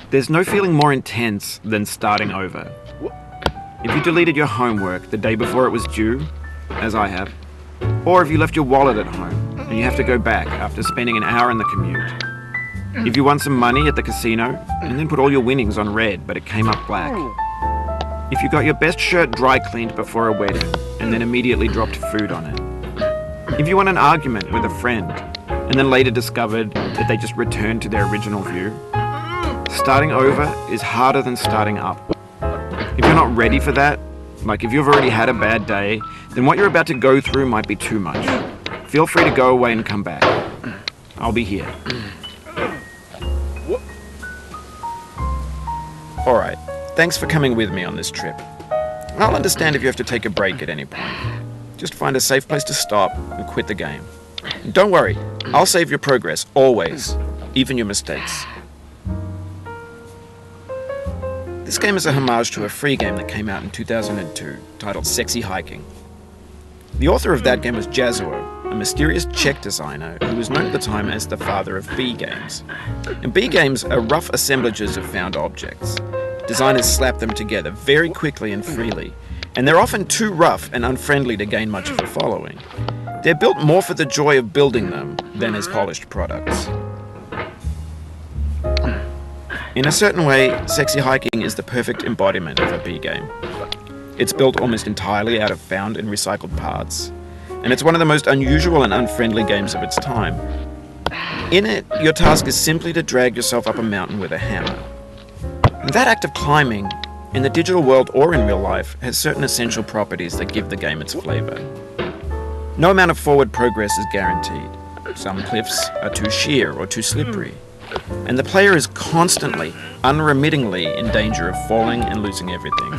There's no feeling more intense than starting over. If you deleted your homework the day before it was due, as I have, or if you left your wallet at home and you have to go back after spending an hour in the commute. If you won some money at the casino and then put all your winnings on red but it came up black. If you got your best shirt dry cleaned before a wedding and then immediately dropped food on it. If you won an argument with a friend and then later discovered that they just returned to their original view. Starting over is harder than starting up. If you're not ready for that, like if you've already had a bad day, then what you're about to go through might be too much. Feel free to go away and come back. I'll be here. Alright, thanks for coming with me on this trip. I'll understand if you have to take a break at any point. Just find a safe place to stop and quit the game. And don't worry, I'll save your progress, always, even your mistakes. This game is a homage to a free game that came out in 2002, titled Sexy Hiking. The author of that game was Jazzuo, a mysterious Czech designer who was known at the time as the father of B games. And B games are rough assemblages of found objects. Designers slap them together very quickly and freely, and they're often too rough and unfriendly to gain much of a following. They're built more for the joy of building them than as polished products. In a certain way, Sexy Hiking is the perfect embodiment of a B game. It's built almost entirely out of found and recycled parts, and it's one of the most unusual and unfriendly games of its time. In it, your task is simply to drag yourself up a mountain with a hammer. And that act of climbing, in the digital world or in real life, has certain essential properties that give the game its flavor. No amount of forward progress is guaranteed. Some cliffs are too sheer or too slippery. And the player is constantly, unremittingly in danger of falling and losing everything.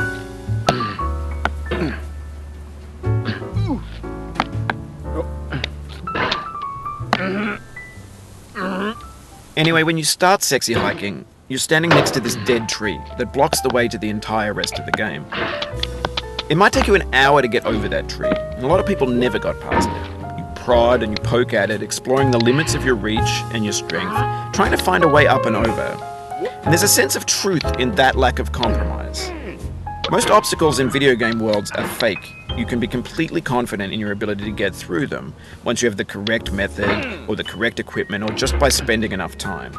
Anyway, when you start Sexy Hiking, you're standing next to this dead tree that blocks the way to the entire rest of the game. It might take you an hour to get over that tree, and a lot of people never got past it. Prod and you poke at it, exploring the limits of your reach and your strength, trying to find a way up and over. And there's a sense of truth in that lack of compromise. Most obstacles in video game worlds are fake. You can be completely confident in your ability to get through them once you have the correct method or the correct equipment or just by spending enough time.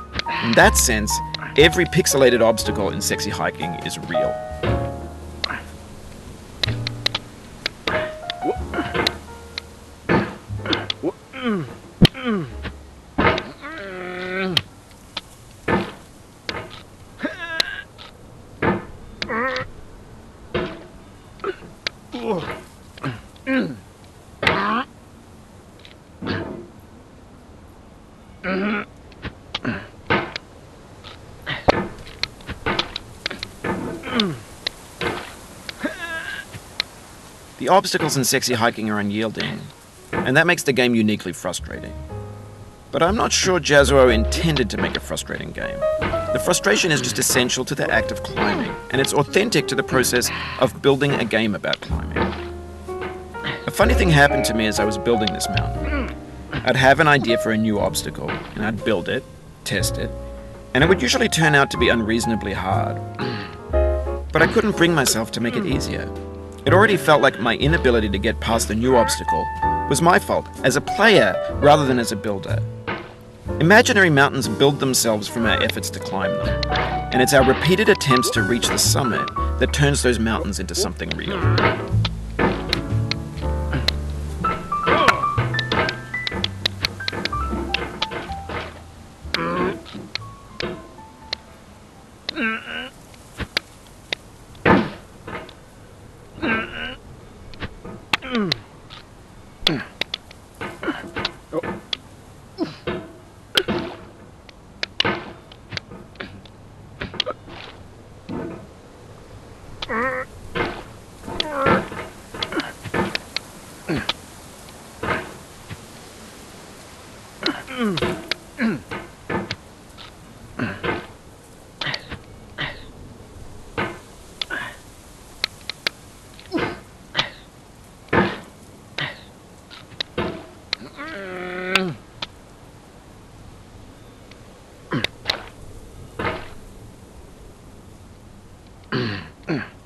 In that sense, every pixelated obstacle in Sexy Hiking is real. The obstacles in Sexy Hiking are unyielding, and that makes the game uniquely frustrating. But I'm not sure Jazzuo intended to make a frustrating game. The frustration is just essential to the act of climbing, and it's authentic to the process of building a game about climbing. A funny thing happened to me as I was building this mountain. I'd have an idea for a new obstacle, and I'd build it, test it, and it would usually turn out to be unreasonably hard. But I couldn't bring myself to make it easier. It already felt like my inability to get past the new obstacle was my fault as a player rather than as a builder. Imaginary mountains build themselves from our efforts to climb them, and it's our repeated attempts to reach the summit that turns those mountains into something real. Mm.